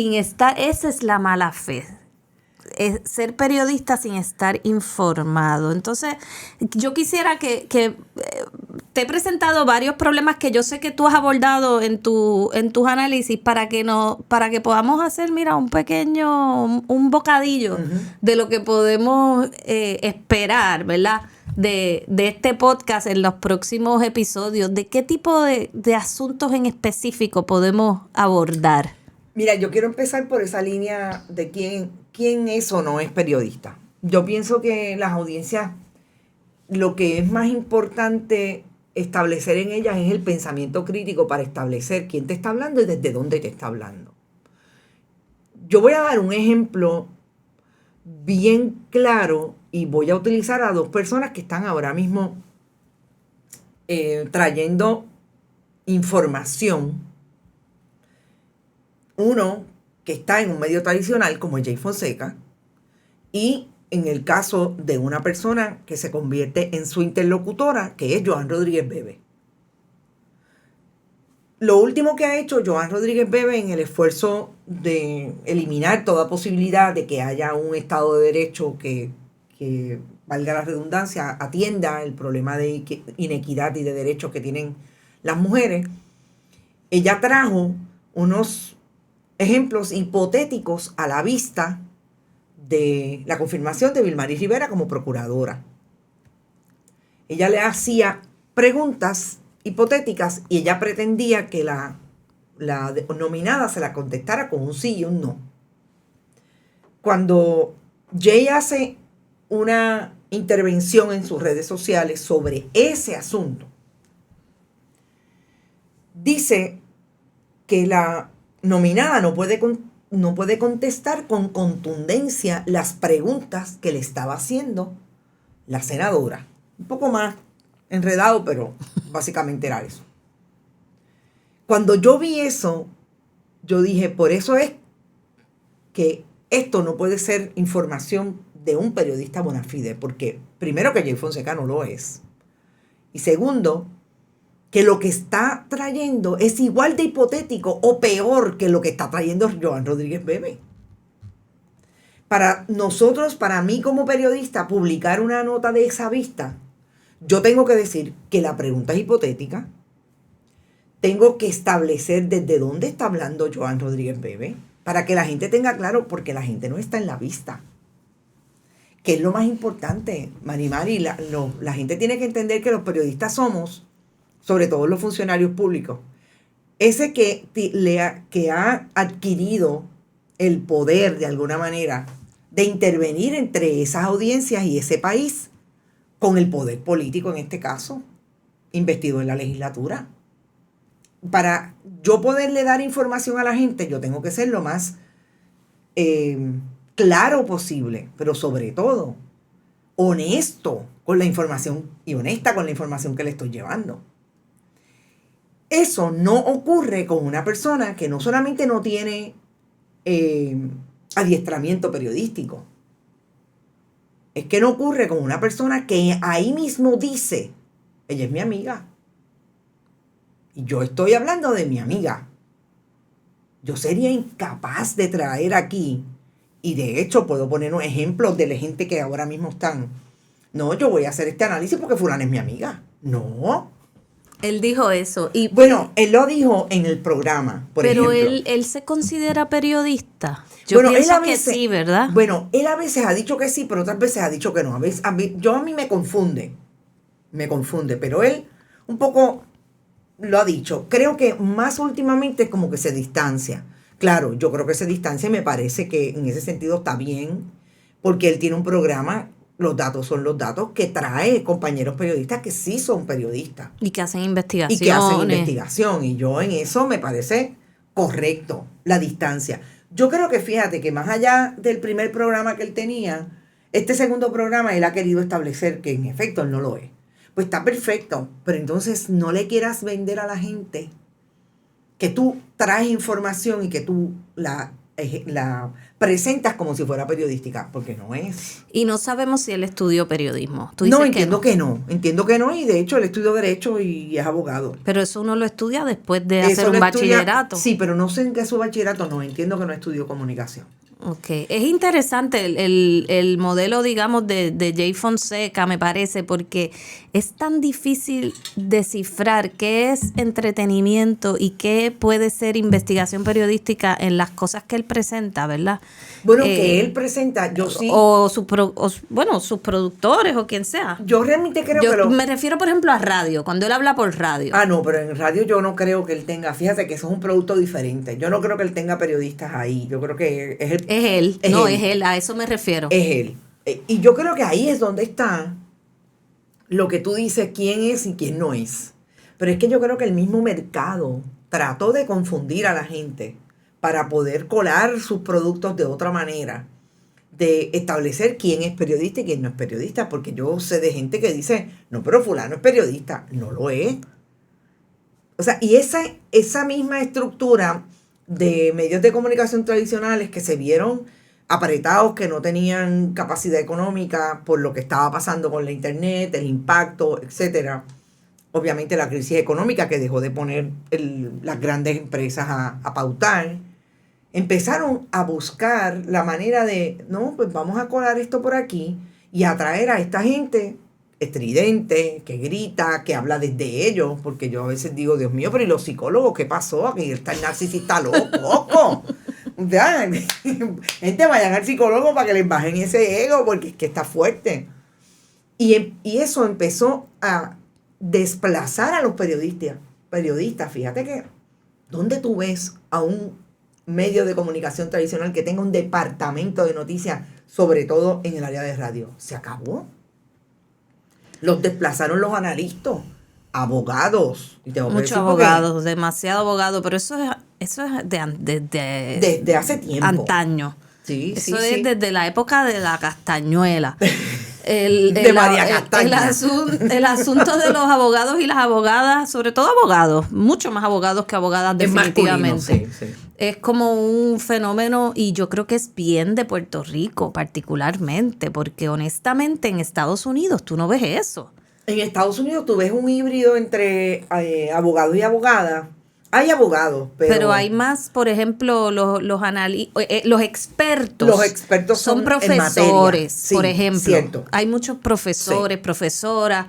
Esa es la mala fe. Es ser periodista sin estar informado. Entonces, yo quisiera que te he presentado varios problemas que yo sé que tú has abordado en tus análisis para que podamos hacer, mira, un bocadillo de lo que podemos esperar, ¿verdad? De este podcast en los próximos episodios, de qué tipo de asuntos en específico podemos abordar. Mira, yo quiero empezar por esa línea de quién es o no es periodista. Yo pienso que las audiencias, lo que es más importante establecer en ellas es el pensamiento crítico para establecer quién te está hablando y desde dónde te está hablando. Yo voy a dar un ejemplo bien claro y voy a utilizar a dos personas que están ahora mismo trayendo información. Uno que está en un medio tradicional como Jay Fonseca, y en el caso de una persona que se convierte en su interlocutora, que es Joan Rodríguez Bebe. Lo último que ha hecho Joan Rodríguez Bebe en el esfuerzo de eliminar toda posibilidad de que haya un Estado de Derecho que valga la redundancia, atienda el problema de inequidad y de derechos que tienen las mujeres, ella trajo unos ejemplos hipotéticos a la vista de la confirmación de Vilmaris Rivera como procuradora. Ella le hacía preguntas hipotéticas y ella pretendía que la nominada se la contestara con un sí y un no. Cuando Jay hace una intervención en sus redes sociales sobre ese asunto, dice que la nominada no puede contestar con contundencia las preguntas que le estaba haciendo la senadora. Un poco más enredado, pero básicamente era eso. Cuando yo vi eso, yo dije, por eso es que esto no puede ser información de un periodista bona fide, porque primero que Jay Fonseca no lo es, y segundo, que lo que está trayendo es igual de hipotético o peor que lo que está trayendo Joan Rodríguez Bebe. Para nosotros, para mí como periodista, publicar una nota de esa vista, yo tengo que decir que la pregunta es hipotética, tengo que establecer desde dónde está hablando Joan Rodríguez Bebe, para que la gente tenga claro, porque la gente no está en la vista. Que es lo más importante, Mari, la gente tiene que entender que los periodistas somos, sobre todo los funcionarios públicos, ese que ha adquirido el poder de alguna manera de intervenir entre esas audiencias y ese país con el poder político, en este caso, investido en la legislatura. para yo poderle dar información a la gente, yo tengo que ser lo más claro posible, pero sobre todo honesto con la información y honesta con la información que le estoy llevando. Eso no ocurre con una persona que no solamente no tiene adiestramiento periodístico, es que no ocurre con una persona que ahí mismo dice, ella es mi amiga. Y yo estoy hablando de mi amiga. Yo sería incapaz de traer aquí, y de hecho puedo poner un ejemplo de la gente que ahora mismo están. No, yo voy a hacer este análisis porque fulana es mi amiga. No. Él dijo eso. Y bueno, él lo dijo en el programa, por pero ejemplo. él se considera periodista. Yo pienso que sí, ¿verdad? Bueno, él a veces ha dicho que sí, pero otras veces ha dicho que no. A mí me confunde, pero él un poco lo ha dicho. Creo que más últimamente es como que se distancia. Claro, yo creo que se distancia y me parece que en ese sentido está bien, porque él tiene un programa, los datos son los datos, que trae compañeros periodistas que sí son periodistas. Y que hacen investigaciones. Y que hacen investigación. Y yo en eso me parece correcto, la distancia. Yo creo que fíjate que más allá del primer programa que él tenía, este segundo programa él ha querido establecer que en efecto él no lo es. Pues está perfecto, pero entonces no le quieras vender a la gente que tú traes información y que tú la presentas como si fuera periodística, porque no es. Y no sabemos si él estudió periodismo. No, entiendo que no, y de hecho él estudió Derecho y es abogado. Pero eso uno lo estudia después de hacer un bachillerato. Sí, pero no sé en qué su bachillerato, no, entiendo que no estudió comunicación. Ok, es interesante el modelo, digamos, de Jay Fonseca, me parece, porque es tan difícil descifrar qué es entretenimiento y qué puede ser investigación periodística en las cosas que él presenta, ¿verdad? Bueno, que él presenta, yo sí. O sus productores o quien sea. Yo realmente creo que me refiero, por ejemplo, a radio, cuando él habla por radio. Ah, no, pero en radio yo no creo que él tenga, fíjate que eso es un producto diferente. Yo no creo que él tenga periodistas ahí, yo creo que es él. Es él, a eso me refiero. Es él. Y yo creo que ahí es donde está lo que tú dices, quién es y quién no es. Pero es que yo creo que el mismo mercado trató de confundir a la gente para poder colar sus productos de otra manera, de establecer quién es periodista y quién no es periodista, porque yo sé de gente que dice, no, pero fulano es periodista. No lo es. O sea, y esa misma estructura de medios de comunicación tradicionales que se vieron apretados, que no tenían capacidad económica por lo que estaba pasando con la internet, el impacto, etcétera. Obviamente la crisis económica que dejó de poner las grandes empresas a pautar, empezaron a buscar la manera de, no, pues vamos a colar esto por aquí y atraer a esta gente estridente, que grita, que habla desde ellos, porque yo a veces digo, Dios mío, pero ¿y los psicólogos qué pasó? Aquí está el narcisista loco. Ya, gente, vayan al psicólogo para que les bajen ese ego, porque es que está fuerte. Y eso empezó a desplazar a los periodistas. Fíjate que, ¿dónde tú ves a un medio de comunicación tradicional que tenga un departamento de noticias, sobre todo en el área de radio? Se acabó. Los desplazaron los analistas, abogados. Muchos abogados, demasiado abogados, pero eso es desde hace tiempo. Antaño. Sí, eso es desde la época de la Castañuela. María Castaña. El asunto de los abogados y las abogadas, sobre todo abogados, mucho más abogados que abogadas definitivamente. Sí. Es como un fenómeno, y yo creo que es bien de Puerto Rico particularmente, porque honestamente en Estados Unidos tú no ves eso. En Estados Unidos tú ves un híbrido entre abogados y abogadas. Hay abogados, pero hay más, por ejemplo, los expertos. Los expertos son profesores, sí, por ejemplo. Cierto. Hay muchos profesores, profesoras,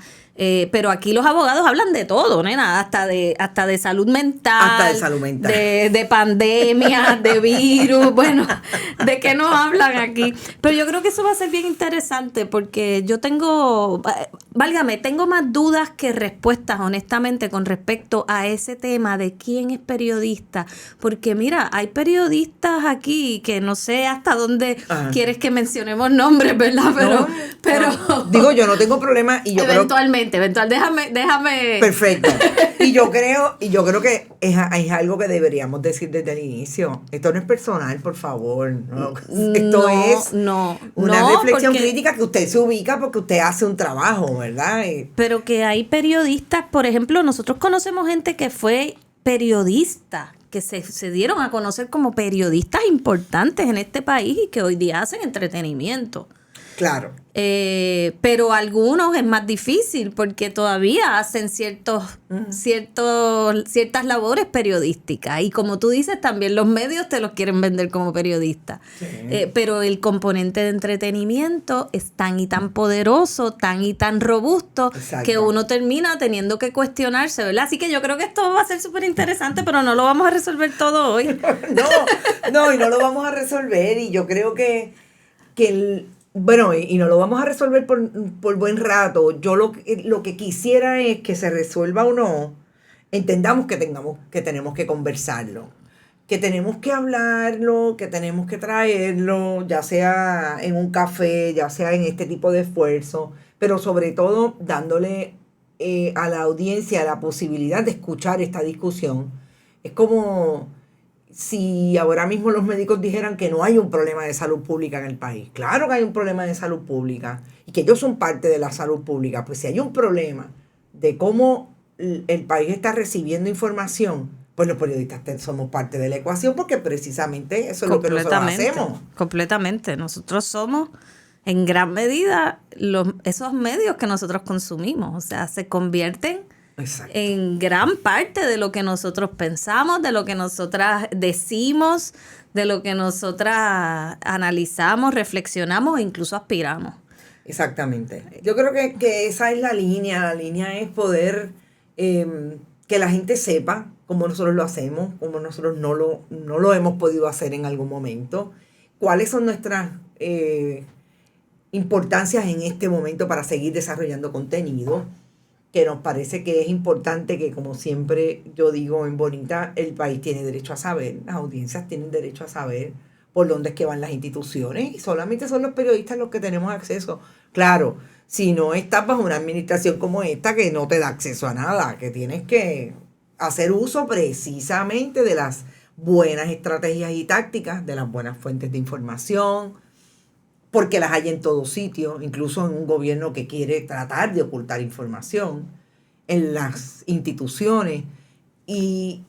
pero aquí los abogados hablan de todo, nena, hasta de salud mental. Hasta de salud mental. De pandemia, de virus, bueno, de qué nos hablan aquí. Pero yo creo que eso va a ser bien interesante porque yo tengo más dudas que respuestas, honestamente, con respecto a ese tema de quién es periodista. Porque mira, hay periodistas aquí que no sé hasta dónde quieres que mencionemos nombres, ¿verdad? Pero digo, yo no tengo problema y yo eventualmente. eventual, déjame. Perfecto. Y yo creo que es algo que deberíamos decir desde el inicio. Esto no es personal, por favor. No. Esto es una reflexión crítica que usted se ubica porque usted hace un trabajo, ¿verdad? Pero que hay periodistas, por ejemplo, nosotros conocemos gente que fue periodista, que se dieron a conocer como periodistas importantes en este país y que hoy día hacen entretenimiento. Claro. Pero algunos es más difícil porque todavía hacen ciertas labores periodísticas. Y como tú dices, también los medios te los quieren vender como periodista. Sí. Pero el componente de entretenimiento es tan y tan poderoso, tan y tan robusto, exacto, que uno termina teniendo que cuestionarse, ¿verdad? Así que yo creo que esto va a ser súper interesante, pero no lo vamos a resolver todo hoy. No, y no lo vamos a resolver. Y yo creo que bueno, y no lo vamos a resolver por buen rato. Yo lo que quisiera es que se resuelva o no, entendamos que tenemos que conversarlo, que tenemos que hablarlo, que tenemos que traerlo, ya sea en un café, ya sea en este tipo de esfuerzo, pero sobre todo dándole a la audiencia la posibilidad de escuchar esta discusión. Es como si ahora mismo los médicos dijeran que no hay un problema de salud pública en el país. Claro que hay un problema de salud pública y que ellos son parte de la salud pública. Pues si hay un problema de cómo el país está recibiendo información, pues los periodistas somos parte de la ecuación porque precisamente eso es lo que nosotros hacemos. Completamente. Nosotros somos en gran medida esos medios que nosotros consumimos. O sea, se convierten... Exacto. En gran parte de lo que nosotros pensamos, de lo que nosotras decimos, de lo que nosotras analizamos, reflexionamos e incluso aspiramos. Exactamente. Yo creo que esa es la línea. La línea es poder que la gente sepa cómo nosotros lo hacemos, cómo nosotros no lo hemos podido hacer en algún momento, cuáles son nuestras importancias en este momento para seguir desarrollando contenido, que nos parece que es importante que, como siempre yo digo en Bonita, el país tiene derecho a saber, las audiencias tienen derecho a saber por dónde es que van las instituciones y solamente son los periodistas los que tenemos acceso. Claro, si no estás bajo una administración como esta que no te da acceso a nada, que tienes que hacer uso precisamente de las buenas estrategias y tácticas, de las buenas fuentes de información, porque las hay en todo sitio, incluso en un gobierno que quiere tratar de ocultar información, en las instituciones. Y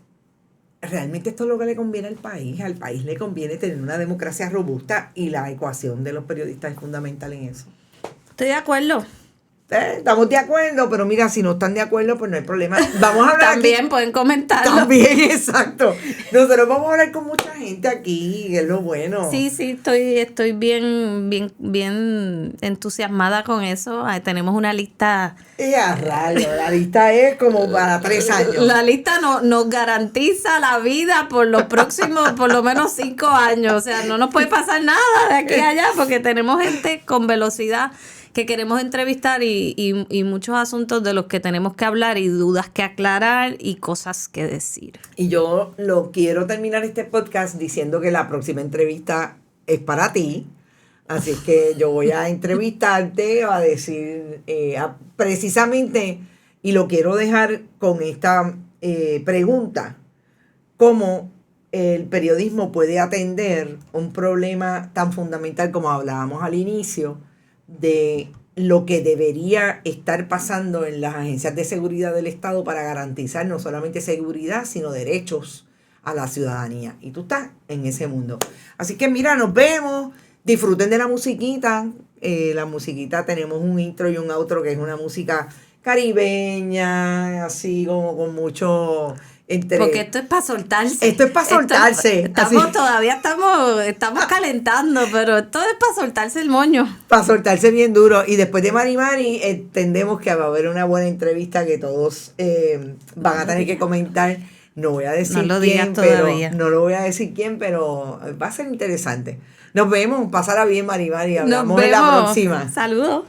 realmente esto es lo que le conviene al país. Al país le conviene tener una democracia robusta y la ecuación de los periodistas es fundamental en eso. Estoy de acuerdo. Estamos de acuerdo, pero mira, si no están de acuerdo, pues no hay problema. Vamos a hablar también aquí. Pueden comentarlo. También, exacto. Nosotros vamos a hablar con mucha gente aquí, que es lo bueno. Sí, estoy bien entusiasmada con eso. Tenemos una lista. La lista es como para 3 años. La lista nos garantiza la vida por los próximos, por lo menos 5 años. O sea, no nos puede pasar nada de aquí a allá porque tenemos gente con velocidad que queremos entrevistar y muchos asuntos de los que tenemos que hablar y dudas que aclarar y cosas que decir. Y yo quiero terminar este podcast diciendo que la próxima entrevista es para ti. Así que yo voy a entrevistarte, a decir precisamente, y lo quiero dejar con esta pregunta: ¿cómo el periodismo puede atender un problema tan fundamental como hablábamos al inicio, de lo que debería estar pasando en las agencias de seguridad del Estado para garantizar no solamente seguridad, sino derechos a la ciudadanía? Y tú estás en ese mundo. Así que mira, nos vemos. Disfruten de la musiquita. La musiquita, tenemos un intro y un outro que es una música caribeña, así como con mucho... Porque esto es para soltarse. Esto es para soltarse. Estamos calentando, pero esto es para soltarse el moño. Para soltarse bien duro. Y después de Mari Mari, entendemos que va a haber una buena entrevista que todos van a tener que comentar. No voy a decir quién, pero no lo voy a decir quién, pero va a ser interesante. Nos vemos. Pásala bien, Mari Mari. Hablamos en la próxima. Saludos.